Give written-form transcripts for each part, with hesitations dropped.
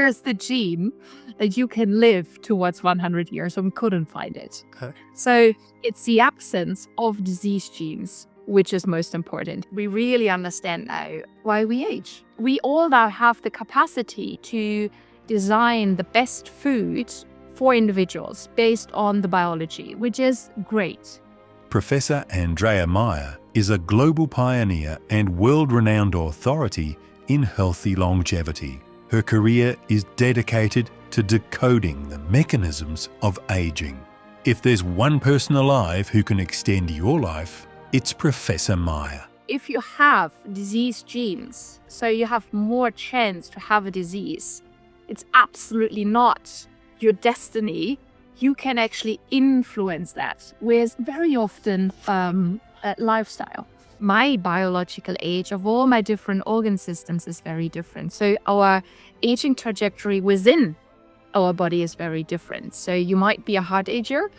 where's the gene that you can live towards 100 years? And we couldn't find it. Okay. So it's the absence of disease genes which is most important. We really understand now why we age. We all now have the capacity to design the best food for individuals based on the biology, which is great. Professor Andrea Maier is a global pioneer and world-renowned authority in healthy longevity. Her career is dedicated to decoding the mechanisms of aging. If there's one person alive who can extend your life, it's Professor Maier. If you have disease genes, so you have more chance to have a disease, it's absolutely not your destiny. You can actually influence that with very often lifestyle. My biological age of all my different organ systems is very different. So our aging trajectory within our body is very different. So you might be a heart ager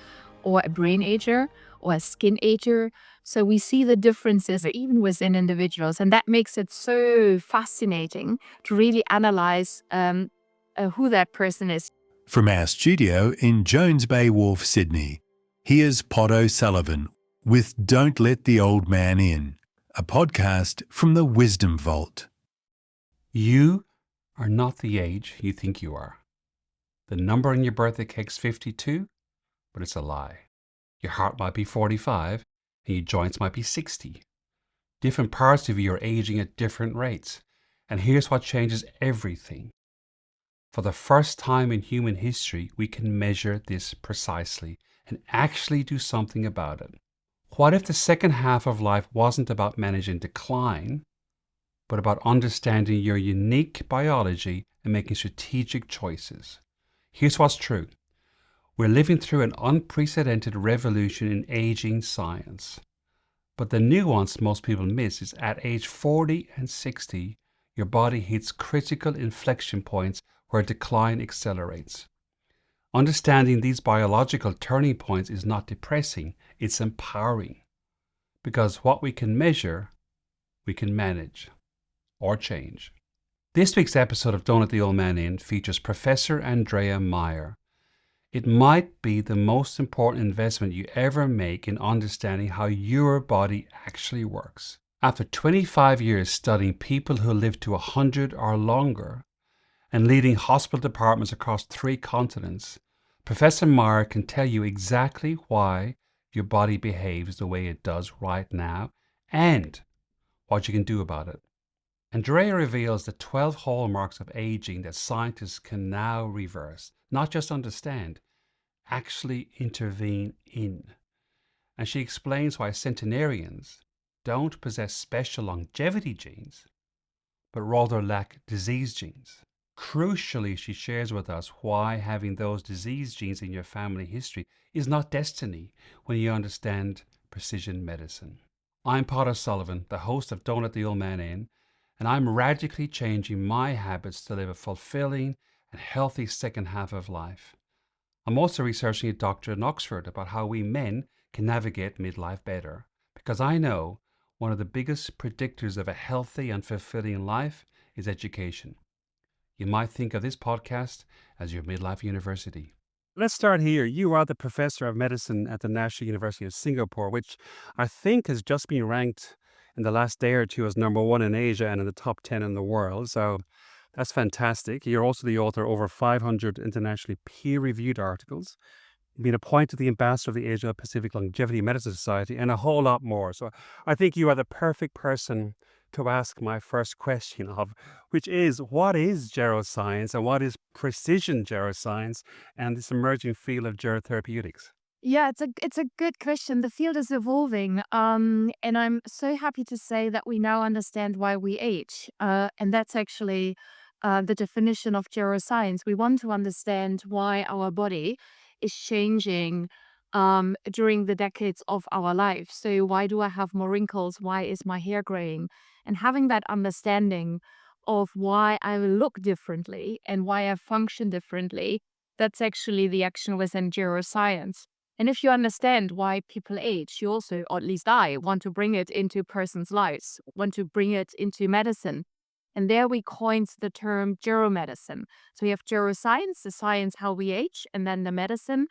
or a brain ager or a skin ager. So we see the differences even within individuals. And that makes it so fascinating to really analyze who that person is. From our studio in Jones Bay Wharf, Sydney, here's Pod O'Sullivan with Don't Let the Old Man In, a podcast from the Wisdom Vault. You are not the age you think you are. The number on your birthday cake's 52, but it's a lie. Your heart might be 45 and your joints might be 60. Different parts of you are aging at different rates. And here's what changes everything. For the first time in human history, we can measure this precisely and actually do something about it. What if the second half of life wasn't about managing decline, but about understanding your unique biology and making strategic choices? Here's what's true. We're living through an unprecedented revolution in aging science. But the nuance most people miss is at age 40 and 60, your body hits critical inflection points where decline accelerates. Understanding these biological turning points is not depressing, it's empowering. Because what we can measure, we can manage or change. This week's episode of Don't Let the Old Man In features Professor Andrea Maier. It might be the most important investment you ever make in understanding how your body actually works. After 25 years studying people who live to 100 or longer and leading hospital departments across 3 continents, Professor Maier can tell you exactly why your body behaves the way it does right now and what you can do about it. Andrea reveals the 12 hallmarks of aging that scientists can now reverse, not just understand, actually intervene in. And she explains why centenarians don't possess special longevity genes, but rather lack disease genes. Crucially, she shares with us why having those disease genes in your family history is not destiny when you understand precision medicine. I'm Pod O'Sullivan, the host of Don't Let the Old Man In, and I'm radically changing my habits to live a fulfilling and healthy second half of life. I'm also researching a doctorate in Oxford about how we men can navigate midlife better, because I know one of the biggest predictors of a healthy and fulfilling life is education. You might think of this podcast as your midlife university. Let's start here. You are the professor of medicine at the National University of Singapore, which I think has just been ranked in the last day or two as number 1 in Asia and in the top 10 in the world. So that's fantastic. You're also the author of over 500 internationally peer-reviewed articles. You've been appointed the ambassador of the Asia Pacific Longevity Medicine Society and a whole lot more. So I think you are the perfect person to ask my first question of, which is, what is geroscience and what is precision geroscience and this emerging field of gerotherapeutics? Yeah, it's a good question. The field is evolving, and I'm so happy to say that we now understand why we age, and that's actually the definition of geroscience. We want to understand why our body is changing during the decades of our life. So why do I have more wrinkles? Why is my hair graying? And having that understanding of why I look differently and why I function differently, that's actually the action within geroscience. And if you understand why people age, you also, or at least I, want to bring it into persons' lives, want to bring it into medicine. And there we coined the term geromedicine. So we have geroscience, the science how we age, and then the medicine,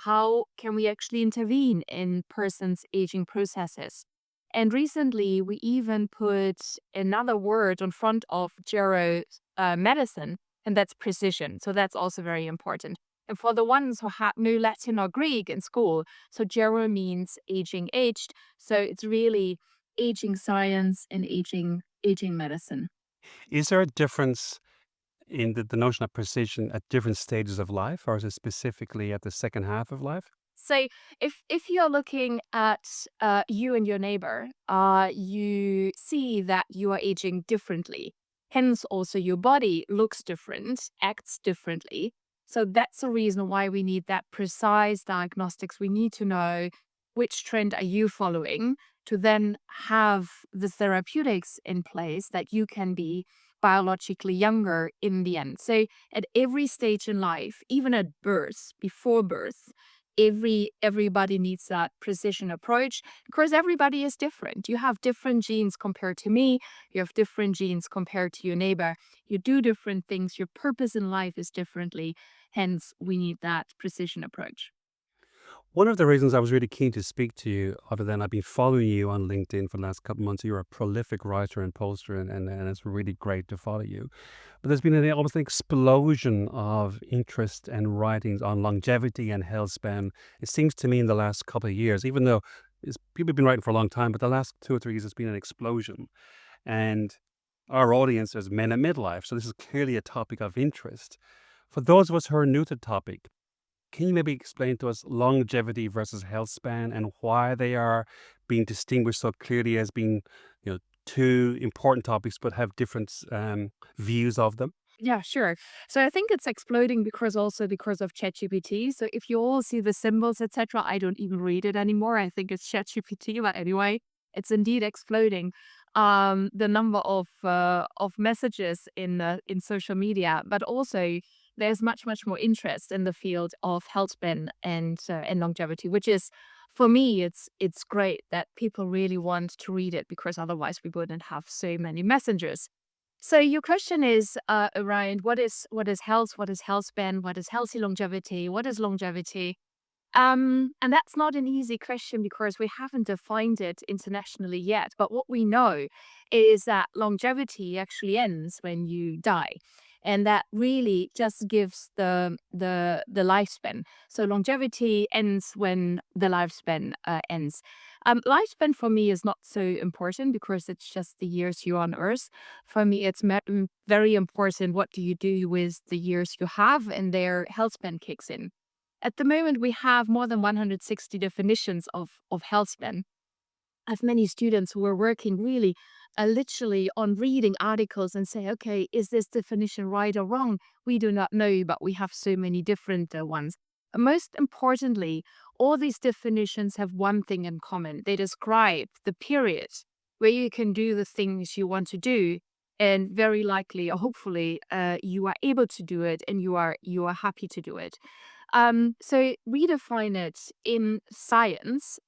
how can we actually intervene in persons' aging processes. And recently, we even put another word in front of gero medicine, and that's precision. So that's also very important. And for the ones who knew Latin or Greek in school, so gero means aging aged. So it's really aging science and aging medicine. Is there a difference in the notion of precision at different stages of life, or is it specifically at the second half of life? So if you're looking at you and your neighbor, you see that you are aging differently. Hence, also your body looks different, acts differently. So that's the reason why we need that precise diagnostics. We need to know which trend are you following to then have the therapeutics in place that you can be biologically younger in the end. So at every stage in life, even at birth, before birth, everybody needs that precision approach because everybody is different. You have different genes compared to me, you have different genes compared to your neighbor, you do different things, your purpose in life is differently, hence we need that precision approach. One of the reasons I was really keen to speak to you, other than I've been following you on LinkedIn for the last couple of months, you're a prolific writer and poster, and it's really great to follow you. But there's been almost an explosion of interest and writings on longevity and health span. It seems to me in the last couple of years, even though people have been writing for a long time, but the last 2 or 3 years has been an explosion. And our audience is men at midlife, so this is clearly a topic of interest. For those of us who are new to the topic, can you maybe explain to us longevity versus health span and why they are being distinguished so clearly as being, two important topics but have different views of them? Yeah, sure. So I think it's exploding because of ChatGPT. So if you all see the symbols, etc., I don't even read it anymore. I think it's ChatGPT, but anyway, it's indeed exploding. The number of messages in social media, but also there's much more interest in the field of health span and longevity, which is for me it's great that people really want to read it because otherwise we wouldn't have so many messengers. So your question is around what is health, what is health span, what is healthy longevity, what is longevity? And that's not an easy question because we haven't defined it internationally yet. But what we know is that longevity actually ends when you die. And that really just gives the lifespan. So longevity ends when the lifespan ends. Lifespan for me is not so important because it's just the years you're on Earth. For me, it's very important what do you do with the years you have, and their health span kicks in. At the moment, we have more than 160 definitions of health span. I have many students who are working really literally on reading articles and say, okay, is this definition right or wrong? We do not know, but we have so many different ones. Most importantly, all these definitions have one thing in common. They describe the period where you can do the things you want to do. And very likely, or hopefully, you are able to do it and you are happy to do it. So we define it in science.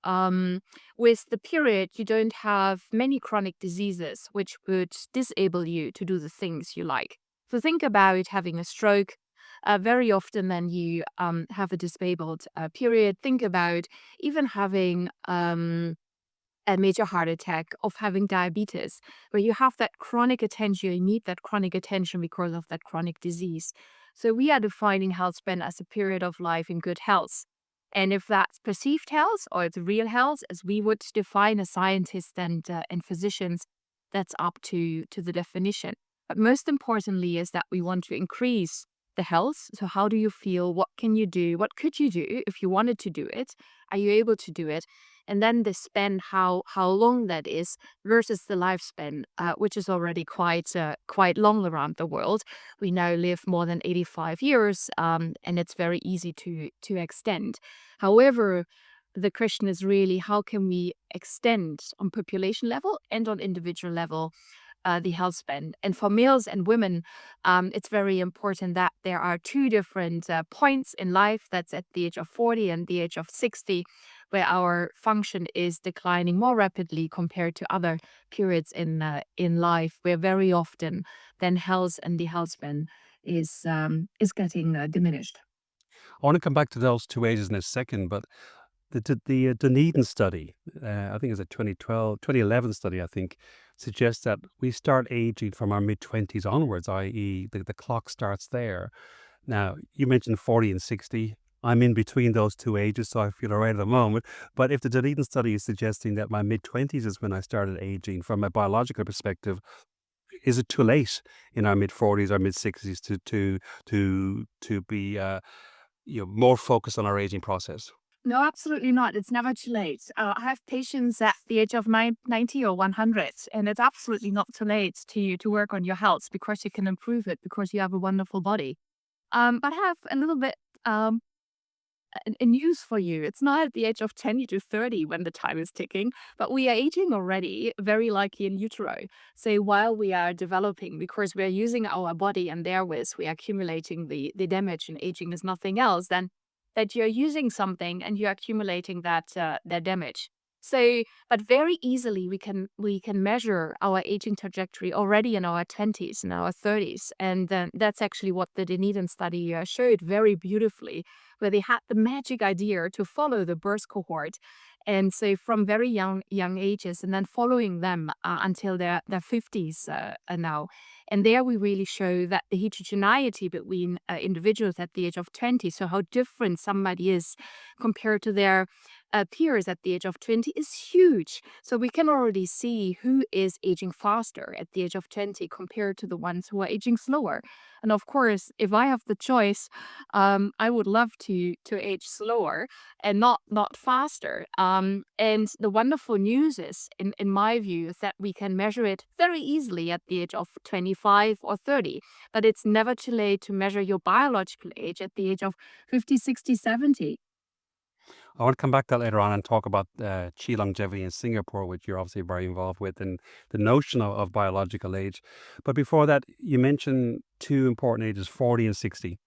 With the period, you don't have many chronic diseases which would disable you to do the things you like. So think about having a stroke. Very often, then you have a disabled period. Think about even having a major heart attack, of having diabetes, where you have that chronic attention, you need that chronic attention because of that chronic disease. So we are defining health span as a period of life in good health. And if that's perceived health or it's real health, as we would define as scientists and physicians, that's up to the definition. But most importantly is that we want to increase the health. So how do you feel? What can you do? What could you do if you wanted to do it? Are you able to do it? And then the span, how long that is versus the lifespan, which is already quite long around the world. We now live more than 85 years, and it's very easy to extend. However, the question is really how can we extend on population level and on individual level the health span. And for males and women, it's very important that there are two different points in life. That's at the age of 40 and the age of 60, where our function is declining more rapidly compared to other periods in life, where very often then health and the health span is getting diminished. I want to come back to those two ages in a second, but the Dunedin study, I think it's a 2011 study, I think, suggests that we start aging from our mid-20s onwards, i.e., the clock starts there. Now, you mentioned 40 and 60. I'm in between those two ages, so I feel all right at the moment. But if the Dunedin study is suggesting that my mid-20s is when I started aging from a biological perspective, is it too late in our mid-40s or mid-60s to be more focused on our aging process? No, absolutely not. It's never too late. I have patients at the age of 90 or 100, and it's absolutely not too late to work on your health because you can improve it because you have a wonderful body. But I have a little bit a news for you. It's not at the age of 20 to 30 when the time is ticking, but we are aging already, very likely in utero. So while we are developing, because we are using our body and therewith we are accumulating the damage, and aging is nothing else than that you're using something and you're accumulating that damage. So, but very easily we can measure our aging trajectory already in our 20s and our 30s, and that's actually what the Dunedin study showed very beautifully, where they had the magic idea to follow the birth cohort, and so from very young ages, and then following them until their 50s now. And there we really show that the heterogeneity between individuals at the age of 20, so how different somebody is compared to their peers at the age of 20, is huge. So we can already see who is aging faster at the age of 20 compared to the ones who are aging slower. And of course, if I have the choice, I would love to age slower and not faster. And the wonderful news is, in my view, is that we can measure it very easily at the age of 25 or 30. But it's never too late to measure your biological age at the age of 50, 60, 70. I want to come back to that later on and talk about Chi longevity in Singapore, which you're obviously very involved with, and the notion of biological age. But before that, you mentioned two important ages, 40 and 60.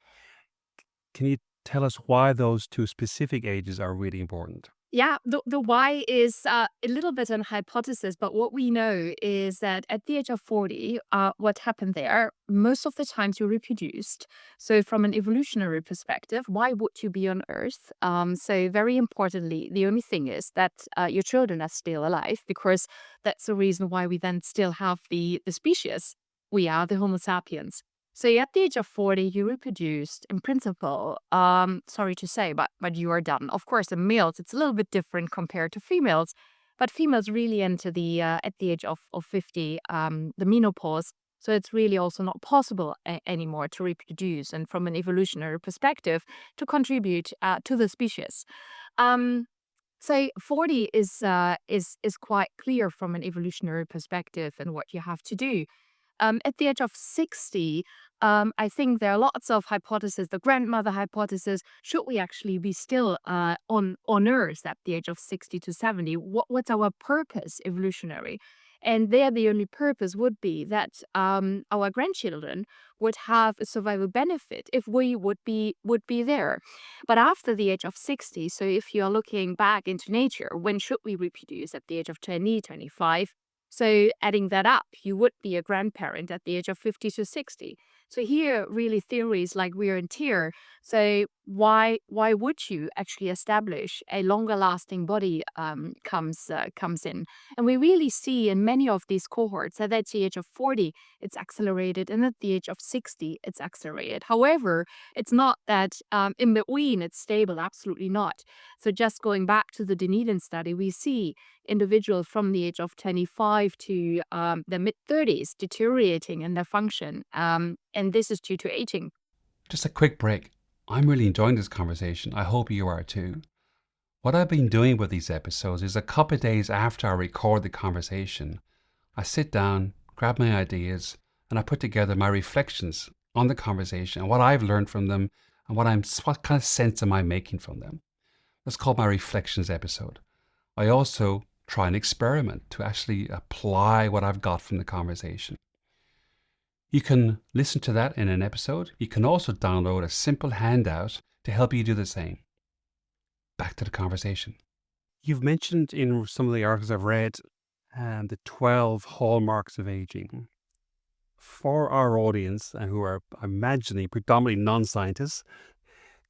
Can you tell us why those two specific ages are really important? Yeah, the why is a little bit an hypothesis, but what we know is that at the age of 40, what happened there, most of the times you reproduced. So from an evolutionary perspective, why would you be on Earth? So very importantly, the only thing is that your children are still alive, because that's the reason why we then still have the species. We are the Homo sapiens. So at the age of 40, you reproduced in principle. Sorry to say, but you are done. Of course, in males, it's a little bit different compared to females. But females really enter the at the age of 50, the menopause. So it's really also not possible anymore to reproduce, and from an evolutionary perspective, to contribute to the species. Um, so 40 is quite clear from an evolutionary perspective and what you have to do. At the age of 60, I think there are lots of hypotheses. The grandmother hypothesis: should we actually be still on Earth at the age of 60 to 70? What's our purpose evolutionary? And there, the only purpose would be that our grandchildren would have a survival benefit if we would be there. But after the age of 60, so if you are looking back into nature, when should we reproduce? At the age of 20, 25? So adding that up, you would be a grandparent at the age of 50 to 60. So here, really, theories like wear and tear. So why would you actually establish a longer lasting body comes in? And we really see in many of these cohorts that at the age of 40, it's accelerated, and at the age of 60, it's accelerated. However, it's not that in between it's stable, absolutely not. So just going back to the Dunedin study, we see individuals from the age of 25 to the mid 30s deteriorating in their function. And this is due to aging. Just a quick break. I'm really enjoying this conversation. I hope you are too. What I've been doing with these episodes is a couple of days after I record the conversation, I sit down, grab my ideas, and I put together my reflections on the conversation and what I've learned from them and what kind of sense am I making from them. That's called my reflections episode. I also try an experiment to actually apply what I've got from the conversation. You can listen to that in an episode. You can also download a simple handout to help you do the same. Back to the conversation. You've mentioned in some of the articles I've read the 12 hallmarks of aging. For our audience, who are, I'm imagining, predominantly non-scientists,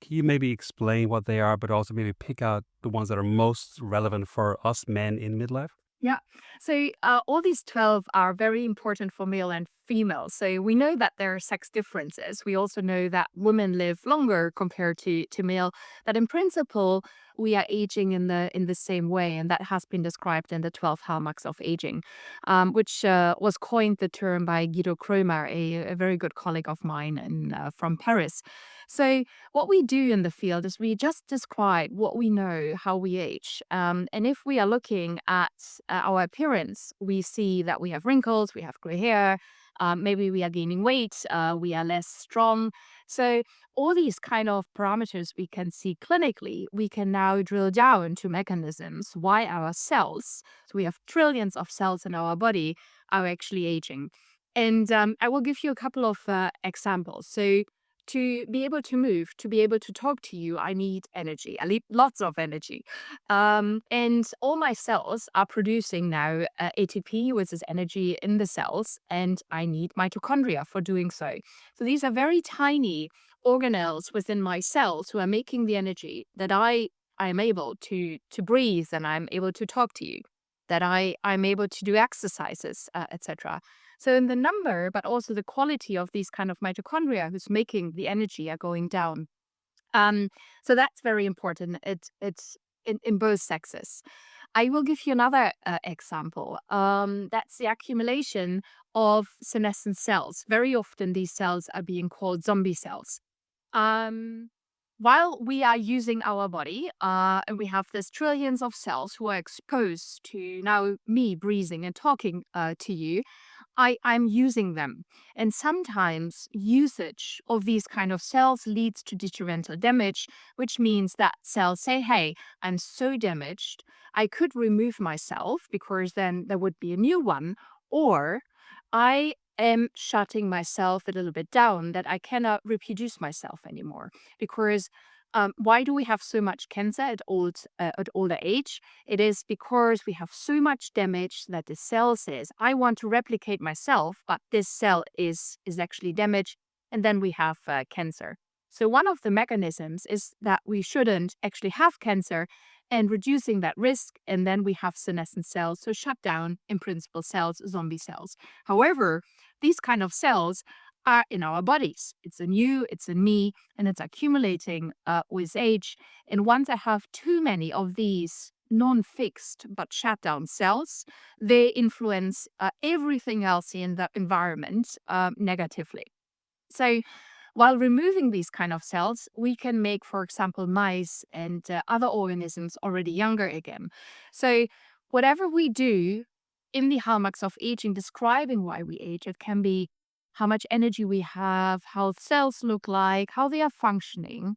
can you maybe explain what they are, but also maybe pick out the ones that are most relevant for us men in midlife? Yeah. So all these 12 are very important for male and female. So we know that there are sex differences. We also know that women live longer compared to male, that in principle, we are aging in the same way. And that has been described in the 12 hallmarks of aging, which was coined the term by Guido Kromer, a very good colleague of mine from Paris. So what we do in the field is we just describe what we know, how we age. And if we are looking at our appearance, we see that we have wrinkles, we have gray hair, maybe we are gaining weight, we are less strong. So all these kind of parameters we can see clinically, we can now drill down to mechanisms why our cells, so we have trillions of cells in our body, are actually aging. And I will give you a couple of examples. So to be able to move, to be able to talk to you, I need energy. I need lots of energy. And all my cells are producing now ATP, which is energy in the cells, and I need mitochondria for doing so. So these are very tiny organelles within my cells who are making the energy that I am able to breathe and I'm able to talk to you, that I'm able to do exercises, etc. So in the number, but also the quality of these kind of mitochondria who's making the energy are going down. So that's very important. It's in both sexes. I will give you another example. That's the accumulation of senescent cells. Very often these cells are being called zombie cells. Um, while we are using our body, and we have this trillions of cells who are exposed to now me breathing and talking to you, I'm using them. And sometimes usage of these kind of cells leads to detrimental damage, which means that cells say, hey, I'm so damaged, I could remove myself because then there would be a new one, or I am shutting myself a little bit down that I cannot reproduce myself anymore. Because why do we have so much cancer at older age? It is because we have so much damage that the cell says, I want to replicate myself, but this cell is actually damaged, and then we have cancer. So one of the mechanisms is that we shouldn't actually have cancer and reducing that risk, and then we have senescent cells, so shut down, in principle, cells, zombie cells. However, these kind of cells are in our bodies. It's in you, it's in me, and it's accumulating with age. And once I have too many of these non-fixed but shut down cells, they influence everything else in the environment negatively. So while removing these kind of cells, we can make, for example, mice and other organisms already younger again. So whatever we do in the hallmarks of aging, describing why we age, it can be how much energy we have, how cells look like, how they are functioning.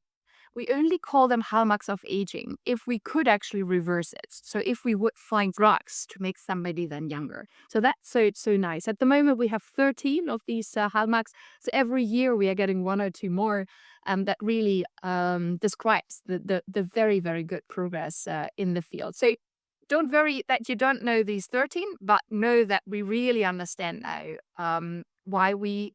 We only call them hallmarks of aging if we could actually reverse it. So if we would find drugs to make somebody then younger. So that's so nice. At the moment, we have 13 of these hallmarks. So every year we are getting one or two more that really describes the very, very good progress in the field. So don't worry that you don't know these 13, but know that we really understand now why we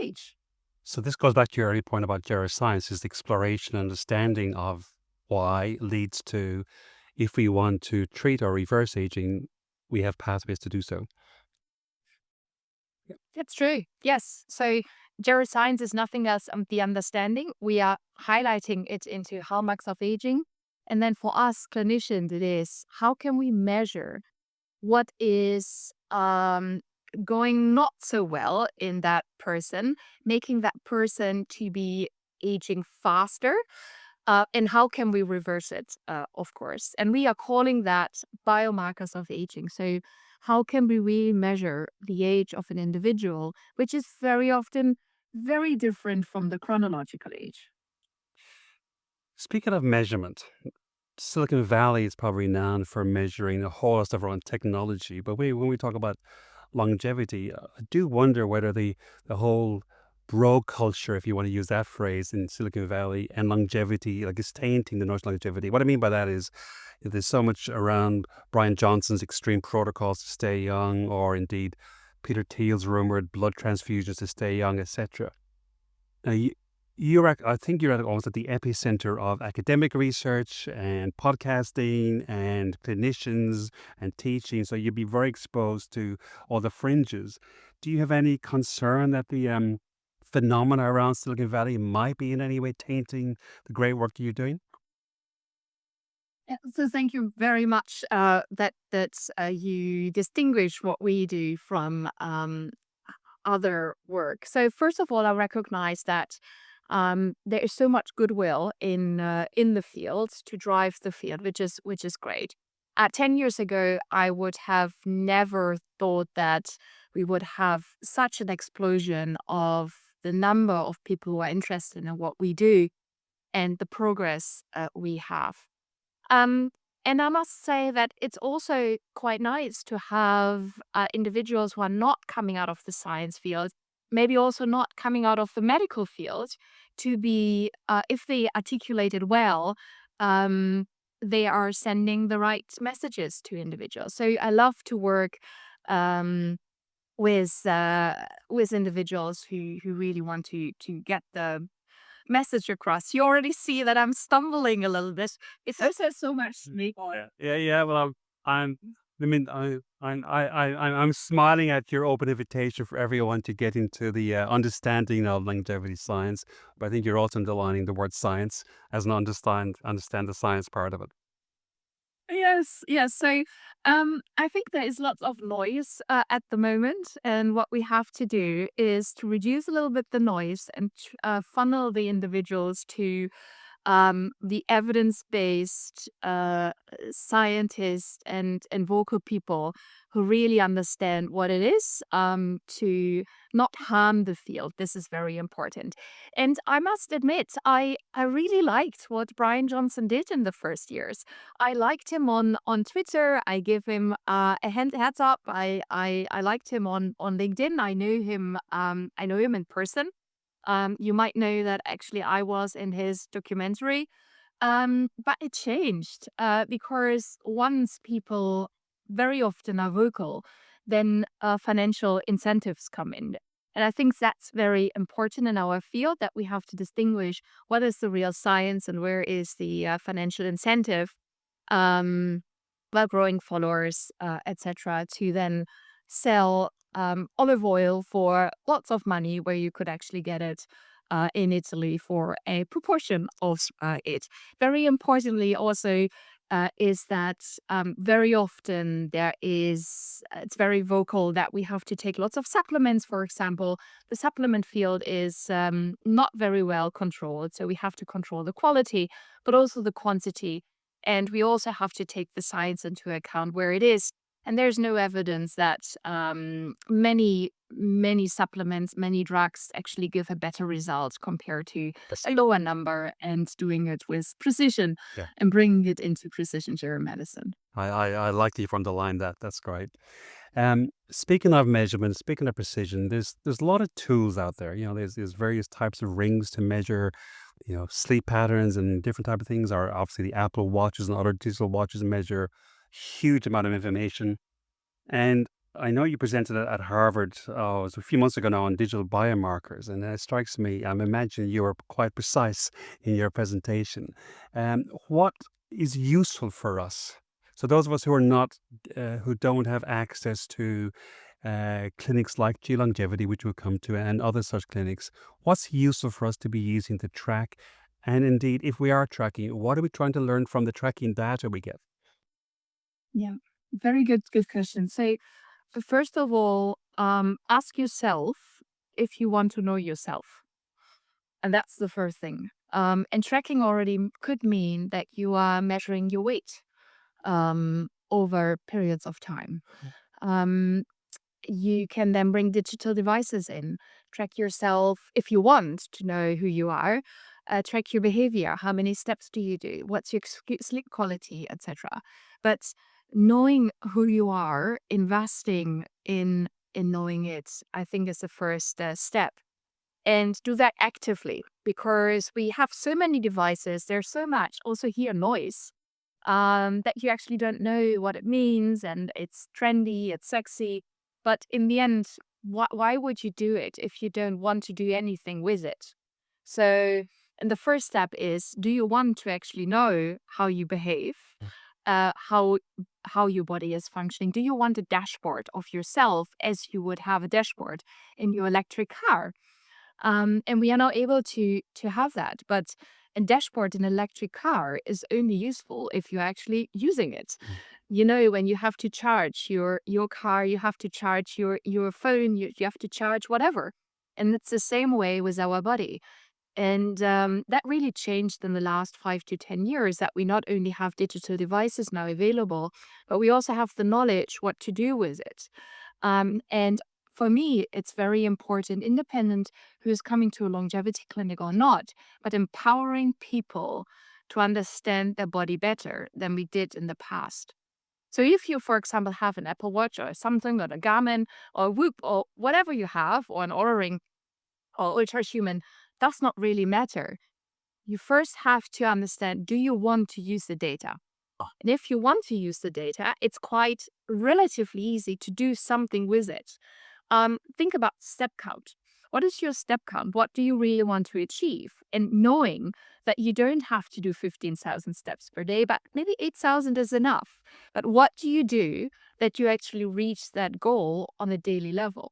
age. So this goes back to your early point about geroscience, is the exploration and understanding of why leads to, if we want to treat or reverse aging, we have pathways to do so. That's true. Yes. So geroscience is nothing else than the understanding. We are highlighting it into hallmarks of aging. And then for us clinicians, it is how can we measure what is going not so well in that person, making that person to be aging faster. And how can we reverse it, of course? And we are calling that biomarkers of aging. So how can we really measure the age of an individual, which is very often very different from the chronological age? Speaking of measurement, Silicon Valley is probably renowned for measuring a whole lot of stuff around technology, but when we talk about longevity, I do wonder whether the whole bro culture, if you want to use that phrase, in Silicon Valley and longevity, like, is tainting the notion of longevity. What I mean by that is, there's so much around Brian Johnson's extreme protocols to stay young, or indeed Peter Thiel's rumored blood transfusions to stay young, etc. Now, I think you're almost at the epicenter of academic research and podcasting and clinicians and teaching, so you'd be very exposed to all the fringes. Do you have any concern that the phenomena around Silicon Valley might be in any way tainting the great work that you're doing? Yeah, so thank you very much that you distinguish what we do from other work. So first of all, I recognize that there is so much goodwill in the field to drive the field, which is great. 10 years ago, I would have never thought that we would have such an explosion of the number of people who are interested in what we do and the progress we have. Um, and I must say that it's also quite nice to have individuals who are not coming out of the science field, maybe also not coming out of the medical field, to be, if they articulate it well, um, they are sending the right messages to individuals. So I love to work um, with individuals who really want to get the message across. You already see that I'm stumbling a little bit. It says so much to me. Yeah, yeah, yeah. Well, I'm. I mean, I'm smiling at your open invitation for everyone to get into the understanding of longevity science. But I think you're also underlining the word science as an understand the science part of it. Yes, yes. So I think there is lots of noise at the moment, and what we have to do is to reduce a little bit the noise and funnel the individuals to the evidence-based scientists and vocal people who really understand what it is to not harm the field. This is very important. And I must admit, I really liked what Brian Johnson did in the first years. I liked him on Twitter. I give him a heads up. I liked him on LinkedIn. I know him in person. You might know that actually I was in his documentary. But it changed because once people very often are vocal, then financial incentives come in. And I think that's very important in our field, that we have to distinguish what is the real science and where is the financial incentive, um, while growing followers, etc., to then sell olive oil for lots of money where you could actually get it in Italy for a proportion of it. Very importantly, also, is that very often it's very vocal that we have to take lots of supplements, for example. The supplement field is not very well controlled, so we have to control the quality, but also the quantity. And we also have to take the science into account where it is. And there's no evidence that many supplements, many drugs actually give a better result compared to a lower number and doing it with precision Yeah. and bringing it into precision geromedicine. I like that you've underlined that. That's great. Speaking of measurement, speaking of precision, there's a lot of tools out there. There's various types of rings to measure, sleep patterns and different type of things. Are obviously the Apple watches and other digital watches measure huge amount of information. And I know you presented at Harvard, it was a few months ago now, on digital biomarkers, and it strikes me, I'm imagining you were quite precise in your presentation. What is useful for us? So those of us who are not, who don't have access to clinics like G Longevity, which we'll come to, and other such clinics, what's useful for us to be using to track? And indeed, if we are tracking, what are we trying to learn from the tracking data we get? Yeah, very good question. So, first of all, ask yourself if you want to know yourself. And that's the first thing. And tracking already could mean that you are measuring your weight over periods of time. Um, you can then bring digital devices in track yourself if you want to know who you are. Track your behavior. How many steps do you do? What's your sleep quality, etc. But knowing who you are, investing in knowing it, I think is the first step. And do that actively, because we have so many devices. There's so much also here noise that you actually don't know what it means, and it's trendy, it's sexy. But in the end, why would you do it if you don't want to do anything with it? So, and the first step is, do you want to actually know how you behave, how your body is functioning? Do you want a dashboard of yourself as you would have a dashboard in your electric car? And we are now able to have that. But a dashboard in an electric car is only useful if you're actually using it. You know, when you have to charge your car, you have to charge your phone, you have to charge whatever. And it's the same way with our body. And that really changed in the last 5 to 10 years, that we not only have digital devices now available, but we also have the knowledge what to do with it. And for me, it's very important, independent who is coming to a longevity clinic or not, but empowering people to understand their body better than we did in the past. So if you, for example, have an Apple Watch or something, or a Garmin or a Whoop or whatever you have, or an Oura Ring or Ultrahuman, does not really matter. You first have to understand, do you want to use the data? And if you want to use the data, it's quite relatively easy to do something with it. Think about step count. What is your step count? What do you really want to achieve? And knowing that you don't have to do 15,000 steps per day, but maybe 8,000 is enough. But what do you do that you actually reach that goal on a daily level?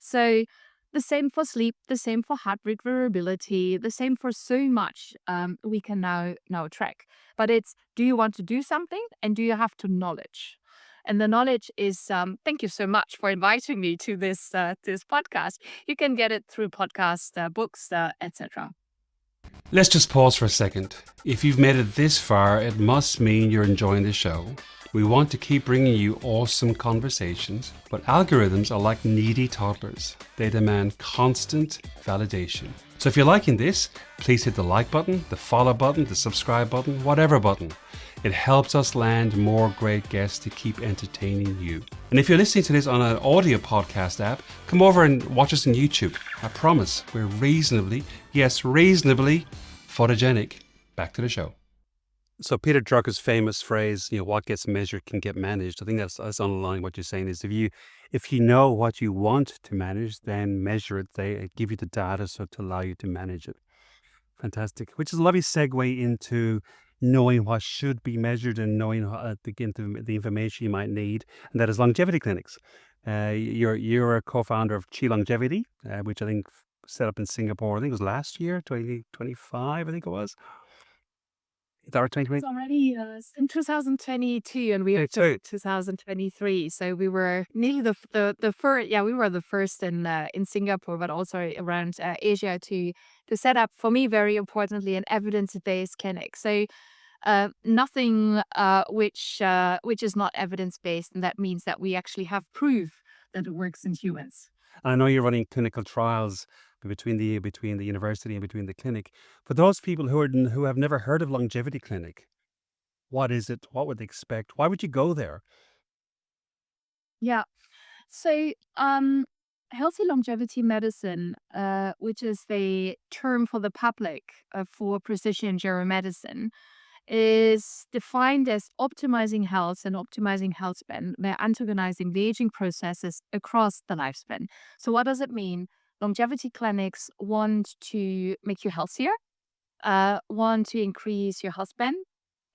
So the same for sleep, the same for heart rate variability, the same for so much we can now track. But it's, do you want to do something, and do you have to knowledge? And the knowledge is, thank you so much for inviting me to this podcast. You can get it through podcasts, books, etc. Let's just pause for a second. If you've made it this far, it must mean you're enjoying the show. We want to keep bringing you awesome conversations, but algorithms are like needy toddlers. They demand constant validation. So if you're liking this, please hit the like button, the follow button, the subscribe button, whatever button. It helps us land more great guests to keep entertaining you. And if you're listening to this on an audio podcast app, come over and watch us on YouTube. I promise we're reasonably, yes, reasonably photogenic. Back to the show. So Peter Drucker's famous phrase, what gets measured can get managed. I think that's underlying what you're saying is, if you know what you want to manage, then measure it. They give you the data to allow you to manage it. Fantastic. Which is a lovely segue into knowing what should be measured and knowing the information you might need, and that is longevity clinics. You're a co-founder of Chi Longevity, which I think set up in Singapore. I think it was last year, 2025. I think it was. Is that right, 2020? It's already in 2022, and we are 2023. So we were nearly the first. Yeah, we were the first in Singapore, but also around Asia to set up, for me, very importantly, an evidence-based clinic. So nothing which is not evidence-based, and that means that we actually have proof that it works in humans. I know you're running clinical trials between the university and between the clinic. For those people who have never heard of longevity clinic, what is it? What would they expect? Why would you go there? Yeah. So healthy longevity medicine, which is the term for the public for precision geromedicine, is defined as optimizing health and optimizing health span by antagonizing the aging processes across the lifespan. So what does it mean? Longevity clinics want to make you healthier, want to increase your health span,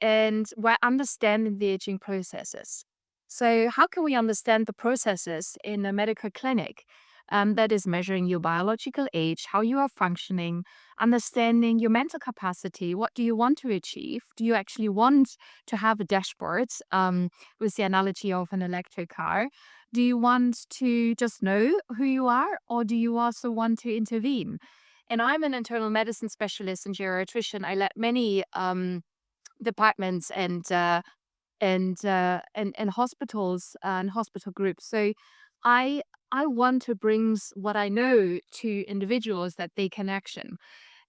and we're understanding the aging processes. So how can we understand the processes in a medical clinic? That is measuring your biological age, how you are functioning, understanding your mental capacity. What do you want to achieve? Do you actually want to have a dashboard with the analogy of an electric car? Do you want to just know who you are, or do you also want to intervene? And I'm an internal medicine specialist and geriatrician. I led many departments and hospitals and hospital groups. So I I want to bring what I know to individuals that they can action.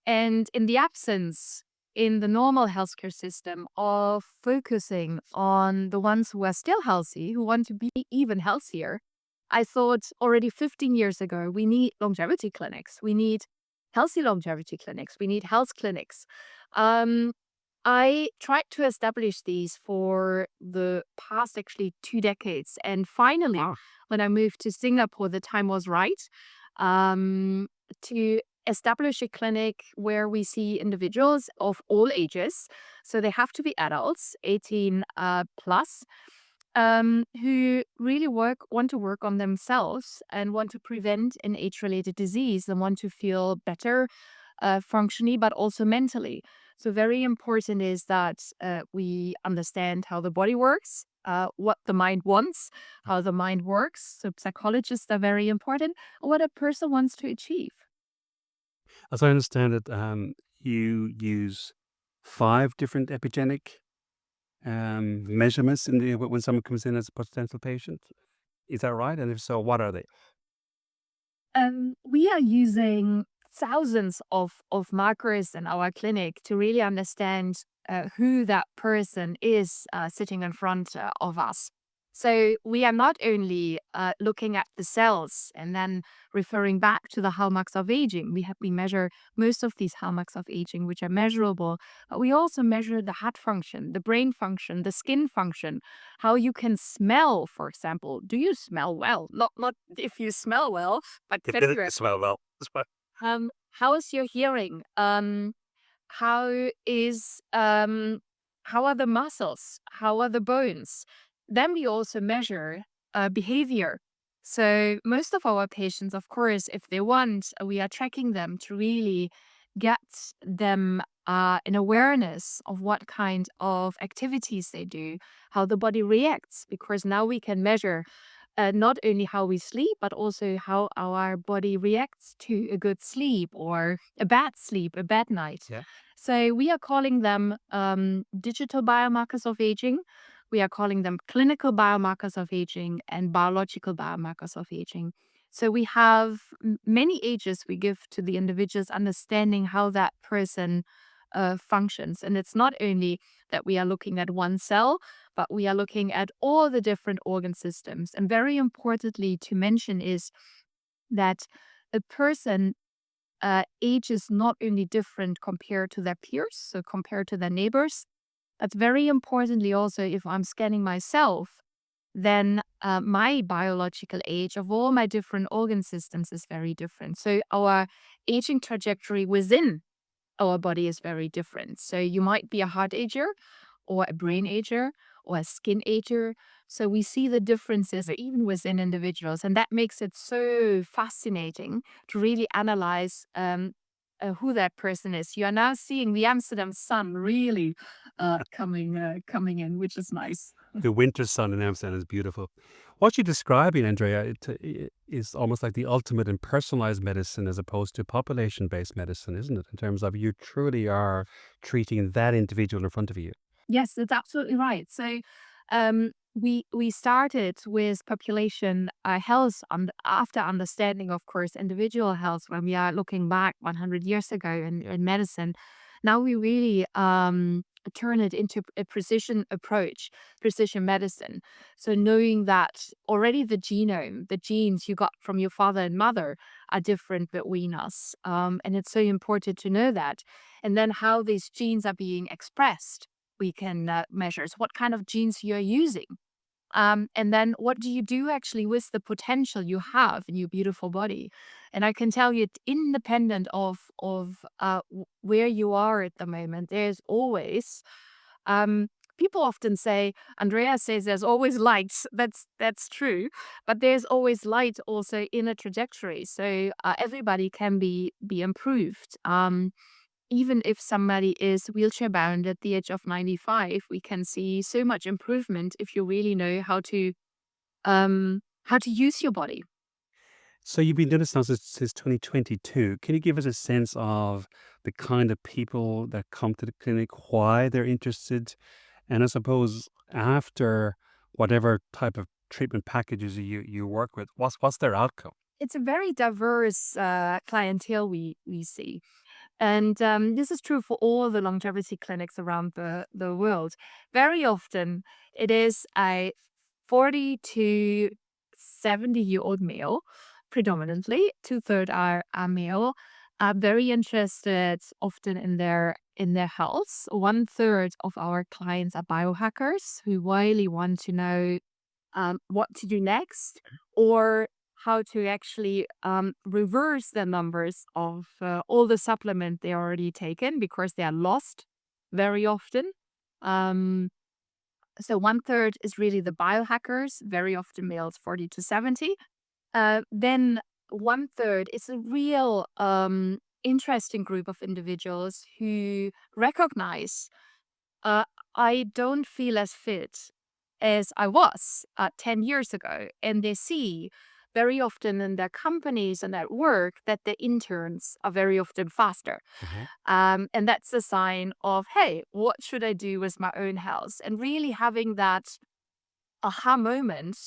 And in the absence in the normal healthcare system of focusing on the ones who are still healthy, who want to be even healthier, I thought already 15 years ago, we need longevity clinics. We need healthy longevity clinics. We need health clinics. Um, I tried to establish these for the past actually 2 decades. And finally, Wow. when I moved to Singapore, the time was right um, to establish a clinic where we see individuals of all ages. So they have to be adults, 18 plus, who really want to work on themselves and want to prevent an age-related disease and want to feel better functionally, but also mentally. So very important is that we understand how the body works, what the mind wants, how the mind works. So psychologists are very important, what a person wants to achieve. As I understand it, you use 5 different epigenetic measurements when someone comes in as a potential patient. Is that right? And if so, what are they? We are using thousands of markers in our clinic to really understand who that person is sitting in front of us. So we are not only looking at the cells and then referring back to the hallmarks of aging. We measure most of these hallmarks of aging, which are measurable, but we also measure the heart function, the brain function, the skin function, how you can smell, for example. Do you smell well? Not if you smell well, but It can didn't you? smell well. That's why. How is your hearing? How is how are the muscles? How are the bones? Then we also measure behavior. So most of our patients, of course, if they want, we are tracking them to really get them an awareness of what kind of activities they do, how the body reacts, because now we can measure not only how we sleep, but also how our body reacts to a good sleep or a bad sleep, a bad night. Yeah. So we are calling them digital biomarkers of aging. We are calling them clinical biomarkers of aging and biological biomarkers of aging. So we have many ages we give to the individuals, understanding how that person functions. And it's not only that we are looking at one cell, but we are looking at all the different organ systems. And very importantly to mention is that a person ages not only different compared to their peers, so compared to their neighbors, but very importantly also if I'm scanning myself, then my biological age of all my different organ systems is very different. So our aging trajectory within our body is very different. So you might be a heart ager or a brain ager or a skin ager. So we see the differences even within individuals. And that makes it so fascinating to really analyze who that person is. You are now seeing the Amsterdam sun really coming in, which is nice. The winter sun in Amsterdam is beautiful. What you're describing, Andrea, is almost like the ultimate in personalized medicine as opposed to population-based medicine, isn't it? In terms of you truly are treating that individual in front of you. Yes, that's absolutely right. So, we started with population health after understanding, of course, individual health when we are looking back 100 years ago in medicine. Now we really turn it into a precision approach, precision medicine. So knowing that already the genome, the genes you got from your father and mother are different between us, and it's so important to know that. And then how these genes are being expressed we can measure. So what kind of genes you're using. And then what do you do actually with the potential you have in your beautiful body? And I can tell you, independent of where you are at the moment, there's always. People often say, Andrea says, there's always light. That's true, but there's always light also in a trajectory. So everybody can be improved. Even if somebody is wheelchair bound at the age of 95, we can see so much improvement if you really know how to use your body. So you've been doing this now since 2022. Can you give us a sense of the kind of people that come to the clinic, why they're interested, and I suppose after whatever type of treatment packages you work with, what's their outcome? It's a very diverse clientele we see. And this is true for all the longevity clinics around the world. Very often, it is a 40 to 70-year-old male, predominantly. Two-thirds are male, are very interested often in their health. One-third of our clients are biohackers who really want to know what to do next, or how to actually reverse the numbers of all the supplement they already taken because they are lost very often. Um, so one-third is really the biohackers, very often males 40 to 70. Then one-third is a real interesting group of individuals who recognize uh, I don't feel as fit as I was 10 years ago. And they see very often in their companies and at work that the interns are very often faster. Mhm. And that's a sign of, hey, what should I do with my own health? And really having that aha moment.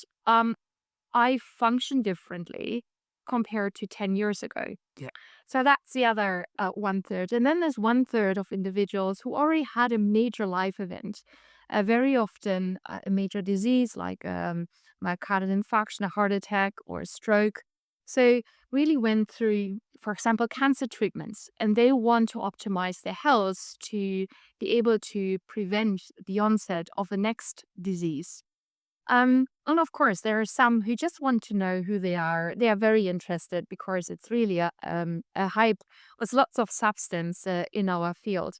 I function differently compared to 10 years ago. Yeah. So that's the other one-third. And then there's one-third of individuals who already had a major life event, very often a major disease like myocardial infarction, a heart attack, or a stroke. So really went through, for example, cancer treatments, and they want to optimize their health to be able to prevent the onset of the next disease. And of course, there are some who just want to know who they are. They are very interested because it's really a hype with lots of substance in our field.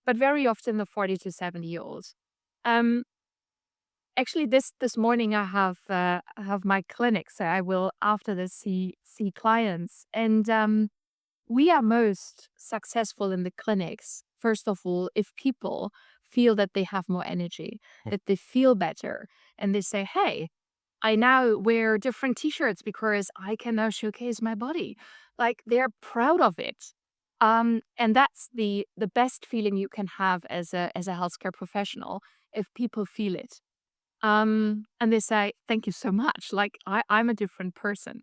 But very often the 40 to 70-year-olds. Um, Actually, this morning I have my clinic, so I will after this see clients, and we are most successful in the clinics. First of all, if people feel that they have more energy, that they feel better, and they say, "Hey, I now wear different t-shirts because I can now showcase my body." Like they're proud of it. And that's the best feeling you can have as a healthcare professional if people feel it. And they say, "Thank you so much. Like I'm a different person."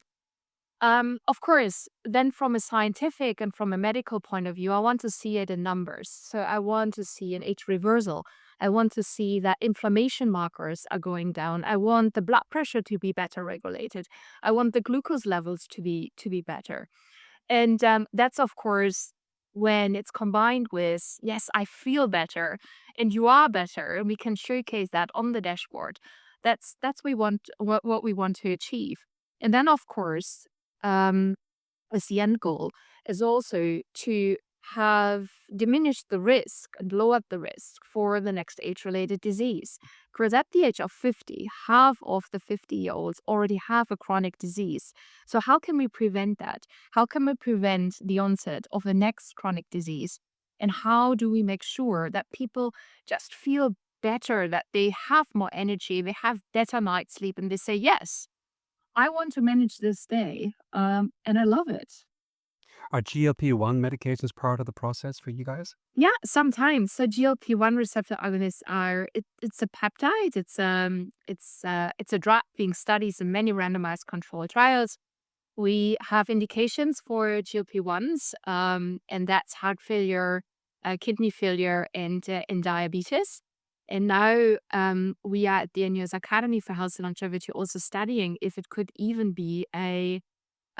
Of course, then from a scientific and from a medical point of view, I want to see it in numbers. So I want to see an age reversal. I want to see that inflammation markers are going down. I want the blood pressure to be better regulated. I want the glucose levels to be better. And that's of course when it's combined with, yes, I feel better and you are better, and we can showcase that on the dashboard. That's what we want to achieve. And then of course, um, as the end goal is also to have diminished the risk and lowered the risk for the next age-related disease. Because at the age of 50, half of the 50-year-olds already have a chronic disease. So how can we prevent that? How can we prevent the onset of the next chronic disease? And how do we make sure that people just feel better, that they have more energy, they have better night's sleep, and they say, yes, I want to manage this day, and I love it. Are GLP-1 medications part of the process for you guys? Yeah, sometimes. So GLP-1 receptor agonists are it's a peptide. It's a drug being studied in many randomized controlled trials. We have indications for GLP-1s, and that's heart failure, kidney failure, and diabetes. And now we are at the NUS Academy for Health and Longevity also studying if it could even be a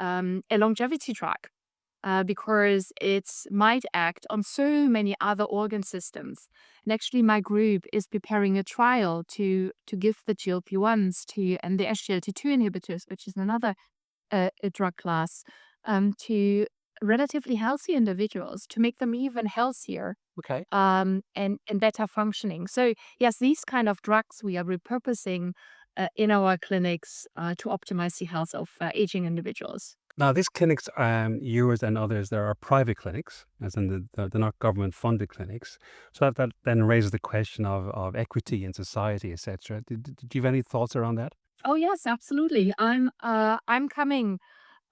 longevity drug, because it might act on so many other organ systems. And actually, my group is preparing a trial to give the GLP-1s to and the SGLT2 inhibitors, which is another a drug class, to relatively healthy individuals to make them even healthier, Okay. and better functioning. So yes, these kind of drugs we are repurposing in our clinics to optimize the health of aging individuals. Now, these clinics, yours and others, there are private clinics, as in they're not government-funded clinics. So that then raises the question of equity in society, etc. Did you have any thoughts around that? Oh yes, absolutely. I'm coming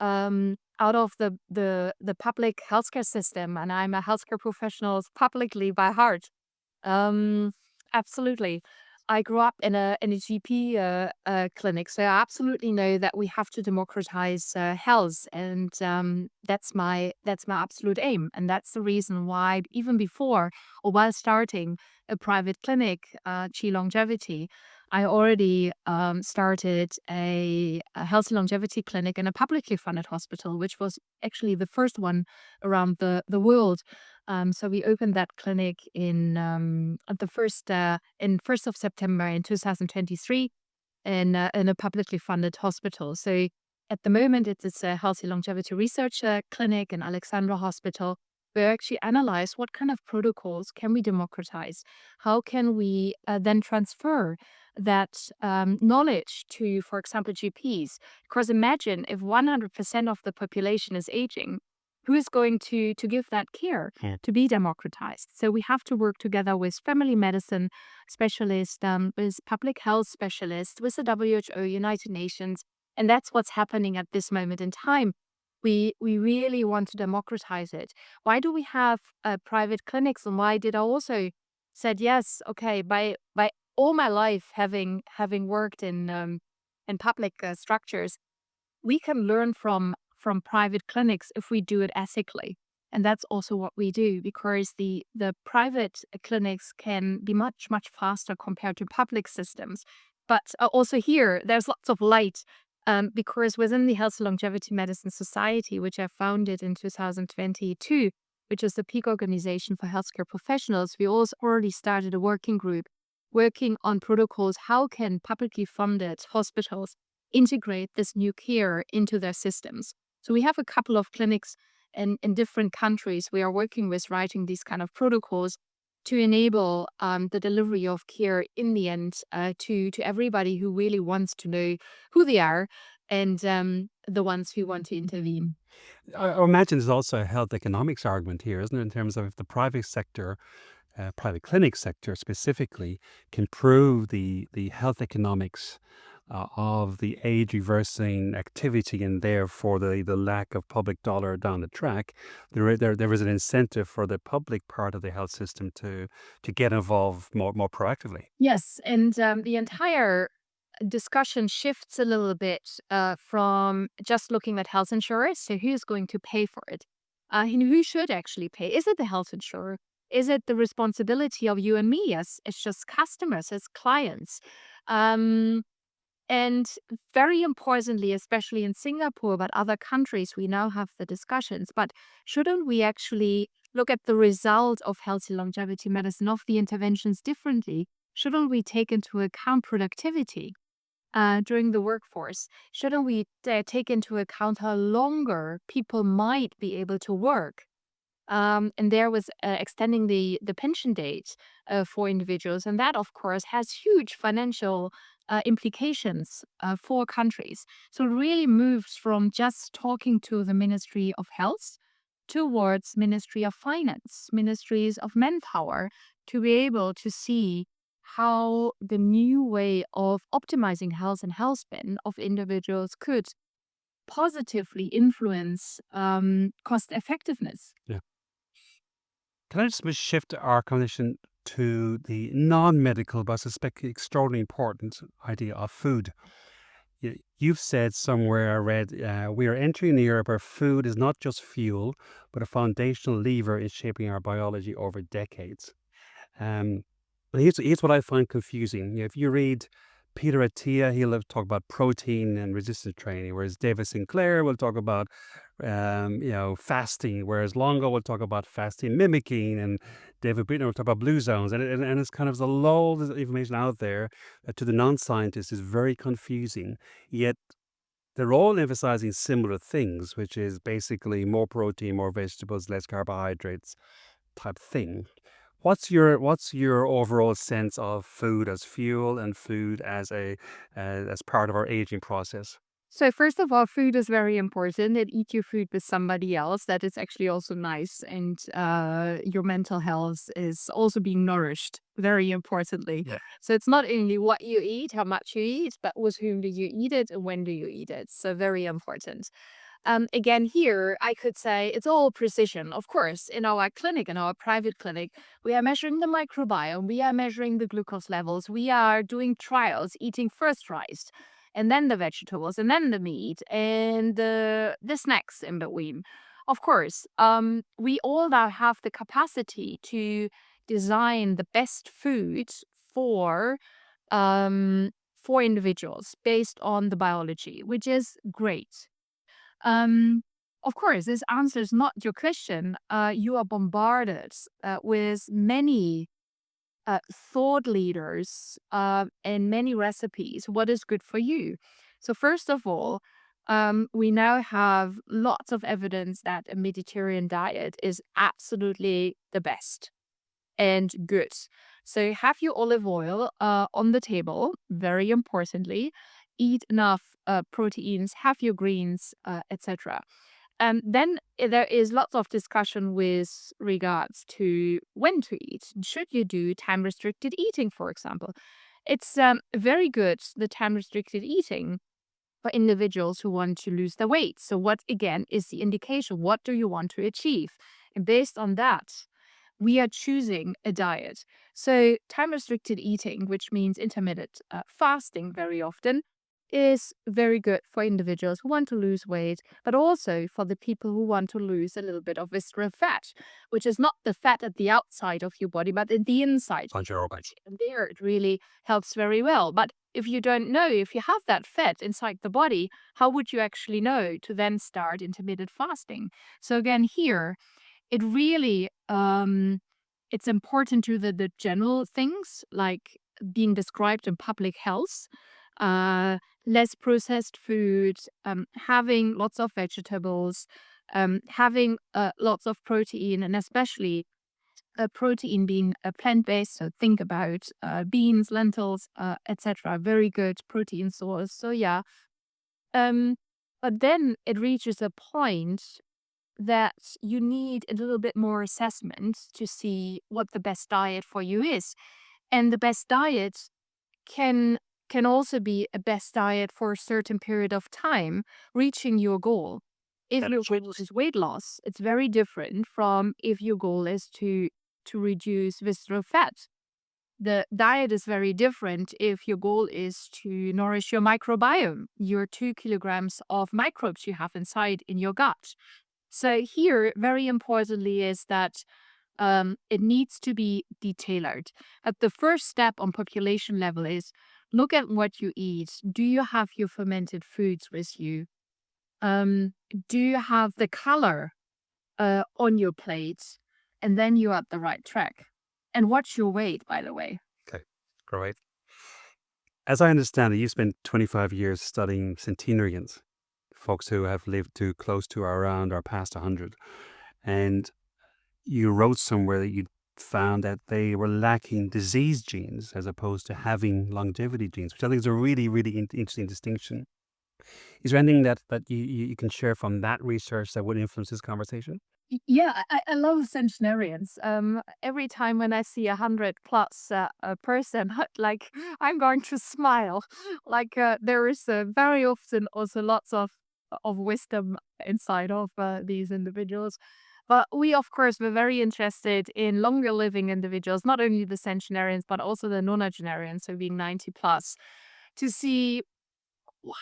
out of the public healthcare system, and I'm a healthcare professional publicly by heart. Um, Absolutely. I grew up in a GP clinic, so I absolutely know that we have to democratize health, and that's my absolute aim, and that's the reason why even before or while starting a private clinic, Chi Longevity, I already started a healthy longevity clinic in a publicly funded hospital, which was actually the first one around the world. So we opened that clinic at the first of September in 2023 in a publicly funded hospital. So at the moment, it's a healthy longevity research clinic in Alexandra Hospital. We actually analyze what kind of protocols can we democratize? How can we then transfer that knowledge to, for example, GPs? Because imagine if 100% of the population is aging, who is going to give that care to be democratized? So we have to work together with family medicine specialists, with public health specialists, with the WHO, United Nations, and that's what's happening at this moment in time. We really want to democratize it. Why do we have private clinics, and why did I also said yes? Okay, by all my life having worked in public structures, we can learn from private clinics if we do it ethically. And that's also what we do, because the private clinics can be much faster compared to public systems. But also here, there's lots of light, because within the Health Longevity Medicine Society, which I founded in 2022, which is the peak organization for healthcare professionals, we also already started a working group working on protocols. How can publicly funded hospitals integrate this new care into their systems? So we have a couple of clinics in different countries we are working with writing these kind of protocols to enable the delivery of care in the end to everybody who really wants to know who they are, and the ones who want to intervene. I imagine there's also a health economics argument here, isn't it, in terms of if the private sector, private clinic sector specifically, can prove the health economics of the age reversing activity, and therefore the lack of public dollar down the track, there is an incentive for the public part of the health system to get involved more proactively. Yes, and the entire discussion shifts a little bit from just looking at health insurers. So who's going to pay for it? And who should actually pay? Is it the health insurer? Is it the responsibility of you and me as just customers, as clients? Um, and very importantly, especially in Singapore, but other countries, we now have the discussions. But shouldn't we actually look at the result of healthy longevity medicine, of the interventions differently? Shouldn't we take into account productivity during the workforce? Shouldn't we take into account how longer people might be able to work? And there was extending the pension date for individuals. And that, of course, has huge financial implications for countries. So it really moves from just talking to the Ministry of Health towards Ministry of Finance, Ministries of Manpower, to be able to see how the new way of optimizing health and health span of individuals could positively influence cost effectiveness. Yeah. Can I just shift our conversation to the non-medical, but I suspect extraordinarily important idea of food? You've said somewhere, I read, we are entering an era where food is not just fuel, but a foundational lever in shaping our biology over decades. Um, but here's what I find confusing. If you read Peter Attia, he'll talk about protein and resistance training, whereas David Sinclair will talk about, fasting, whereas Longo will talk about fasting mimicking, and David Bittner will talk about blue zones. And it's kind of the lull of information out there that to the non-scientist is very confusing. Yet they're all emphasizing similar things, which is basically more protein, more vegetables, less carbohydrates type thing. What's your overall sense of food as fuel and food as as part of our aging process? So first of all, food is very important, and eat your food with somebody else. That is actually also nice, and your mental health is also being nourished, very importantly. Yeah. So it's not only what you eat, how much you eat, but with whom do you eat it and when do you eat it. So very important. Again, here, I could say it's all precision. Of course, in our clinic, in our private clinic, we are measuring the microbiome, we are measuring the glucose levels, we are doing trials, eating first rice, and then the vegetables, and then the meat, and the snacks in between. Of course, we all now have the capacity to design the best food for for individuals based on the biology, which is great. Of course, this answers not your question. You are bombarded with many thought leaders and many recipes. What is good for you? So, first of all, we now have lots of evidence that a Mediterranean diet is absolutely the best and good. So have your olive oil on the table, very importantly. Eat enough proteins, have your greens, etc. Then there is lots of discussion with regards to when to eat. Should you do time restricted eating, for example? It's very good, the time restricted eating for individuals who want to lose their weight. So, what again is the indication? What do you want to achieve? And based on that, we are choosing a diet. So, time restricted eating, which means intermittent fasting very often, is very good for individuals who want to lose weight, but also for the people who want to lose a little bit of visceral fat, which is not the fat at the outside of your body, but at the inside. On your body. And there it really helps very well. But if you don't know if you have that fat inside the body, how would you actually know to then start intermittent fasting? So, again, here, it really it's important to the general things like being described in public health, less processed food, having lots of vegetables, having lots of protein, and especially protein being plant-based. So think about beans, lentils, etc. Very good protein source. So yeah, but then it reaches a point that you need a little bit more assessment to see what the best diet for you is. And the best diet can also be a best diet for a certain period of time, reaching your goal. If your goal is weight loss, it's very different from if your goal is to reduce visceral fat. The diet is very different if your goal is to nourish your microbiome, your 2 kilograms of microbes you have inside in your gut. So here, very importantly, is that it needs to be detailed. At the first step on population level is look at what you eat. Do you have your fermented foods with you? Do you have the color on your plate? And then you're at the right track. And watch your weight, by the way. Okay, great. As I understand it, you spent 25 years studying centenarians, folks who have lived to close to or around or past 100. And you wrote somewhere that you found that they were lacking disease genes as opposed to having longevity genes, which I think is a really, really interesting distinction. Is there anything that you can share from that research that would influence this conversation? Yeah, I love centenarians. Every time when I see 100+ a person, like I'm going to smile. Like there is very often also lots of wisdom inside of these individuals. But we, of course, were very interested in longer living individuals, not only the centenarians, but also the nonagenarians, so being 90+, to see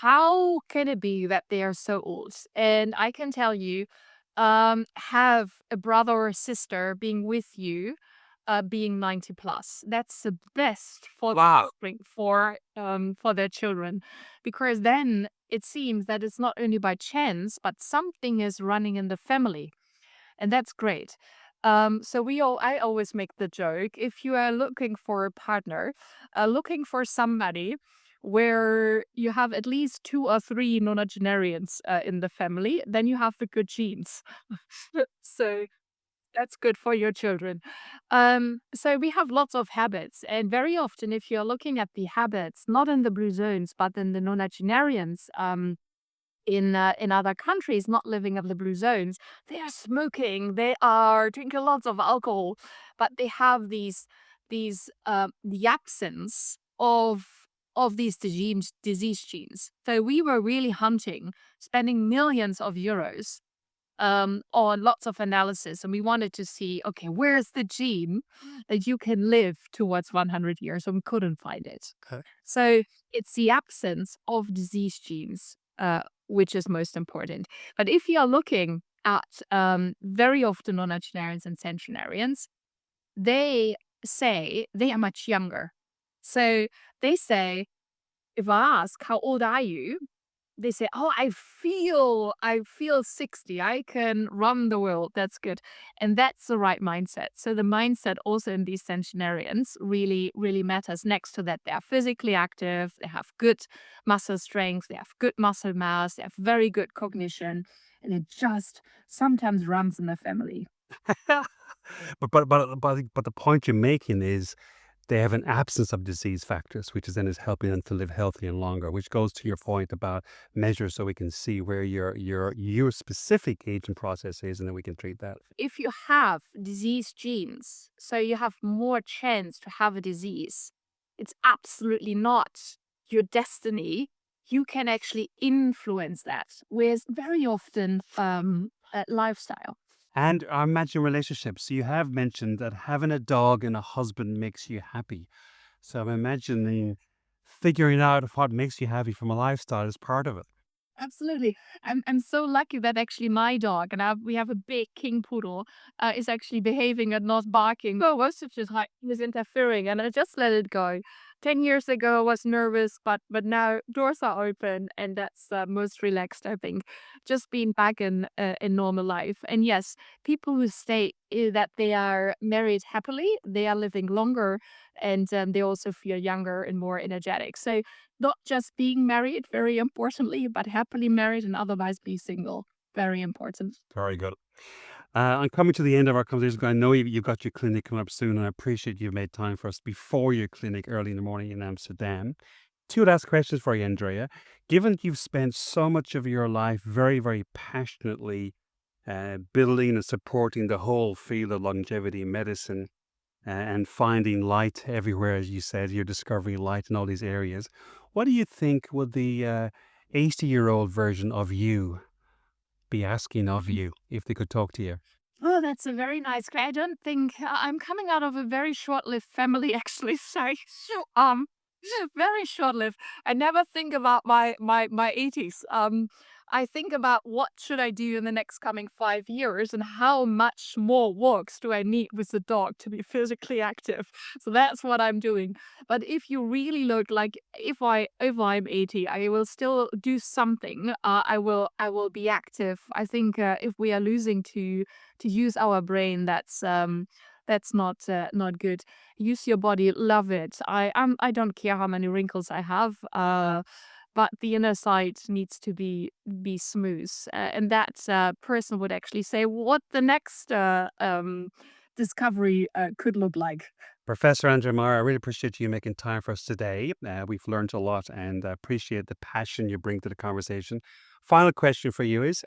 how can it be that they are so old? And I can tell you, have a brother or sister being with you, being 90+. That's the best for Wow. for their children, because then it seems that it's not only by chance, but something is running in the family, and that's great. I always make the joke: if you are looking for a partner, looking for somebody where you have at least 2 or 3 nonagenarians in the family, then you have the good genes. So that's good for your children. So we have lots of habits, and very often, if you're looking at the habits, not in the blue zones, but in the nonagenarians, in other countries not living in the blue zones, they are smoking, they are drinking lots of alcohol, but they have the absence of these disease genes. So we were really hunting, spending millions of euros on lots of analysis. And we wanted to see, okay, where's the gene that you can live towards 100 years? And we couldn't find it. Okay. So it's the absence of disease genes, which is most important. But if you are looking at very often octogenarians and centenarians, they say they are much younger. So they say, if I ask, how old are you? They say, oh, I feel 60. I can run the world. That's good. And that's the right mindset. So the mindset also in these centenarians really, really matters. Next to that, they are physically active. They have good muscle strength. They have good muscle mass. They have very good cognition. And it just sometimes runs in the family. But the point you're making is they have an absence of disease factors, which is then is helping them to live healthy and longer, which goes to your point about measures so we can see where your specific aging process is, and then we can treat that. If you have disease genes, so you have more chance to have a disease, it's absolutely not your destiny. You can actually influence that with very often lifestyle. And I imagine relationships. So you have mentioned that having a dog and a husband makes you happy. So I'm imagining figuring out what makes you happy from a lifestyle is part of it. Absolutely. I'm so lucky that actually my dog, and we have a big king poodle, is actually behaving and not barking. Oh, was just like he was interfering, and I just let it go. 10 years ago, I was nervous, but now doors are open, and that's most relaxed, I think. Just being back in normal life. And yes, people who say that they are married happily, they are living longer, and they also feel younger and more energetic. So not just being married, very importantly, but happily married and otherwise be single. Very important. Very good. I'm coming to the end of our conversation. I know you've got your clinic coming up soon, and I appreciate you've made time for us before your clinic early in the morning in Amsterdam. Two last questions for you, Andrea. Given that you've spent so much of your life very, very passionately building and supporting the whole field of longevity medicine and finding light everywhere, as you said, you're discovering light in all these areas. What do you think would the 80-year-old version of you be asking of you if they could talk to you? Oh, that's a very nice question. I don't think I'm coming out of a very short-lived family, actually. Sorry. Very short-lived. I never think about my 80s. I think about what should I do in the next coming 5 years and how much more walks do I need with the dog to be physically active. So that's what I'm doing. But if you really look like if I'm 80, I will still do something. I will be active. I think if we are losing to use our brain, that's not good. Use your body, love it. I don't care how many wrinkles I have. But the inner side needs to be smooth, and that person would actually say what the next discovery could look like. Professor Andrea Maier, I really appreciate you making time for us today. We've learned a lot and appreciate the passion you bring to the conversation. Final question for you is,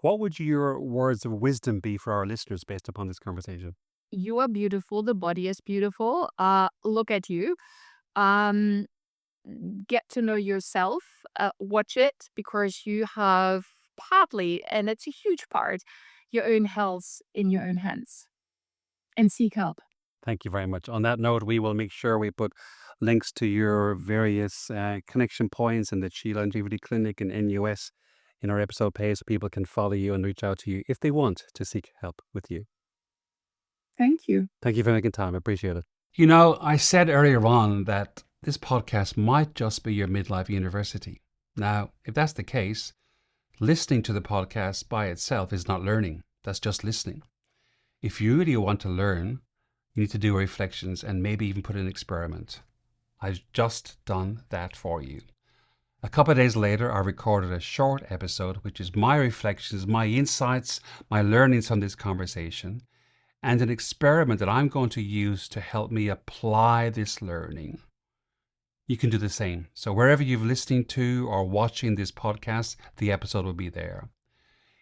what would your words of wisdom be for our listeners based upon this conversation? You are beautiful. The body is beautiful. Look at you. Um, get to know yourself. Watch it because you have partly, and it's a huge part, your own health in your own hands. And seek help. Thank you very much. On that note, we will make sure we put links to your various connection points and the Chi Longevity Clinic and NUS in our episode page so people can follow you and reach out to you if they want to seek help with you. Thank you. Thank you for making time. I appreciate it. You know, I said earlier on that this podcast might just be your midlife university. Now, if that's the case, listening to the podcast by itself is not learning. That's just listening. If you really want to learn, you need to do reflections and maybe even put in an experiment. I've just done that for you. A couple of days later, I recorded a short episode, which is my reflections, my insights, my learnings from this conversation, and an experiment that I'm going to use to help me apply this learning. You can do the same. So wherever you're listening to or watching this podcast, the episode will be there.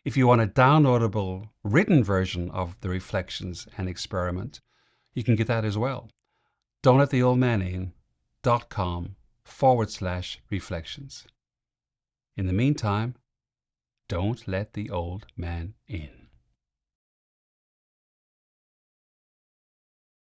If you want a downloadable written version of the reflections and experiment, you can get that as well. don'tlettheoldmanin.com www.healthspan.com/reflections. In the meantime, don't let the old man in.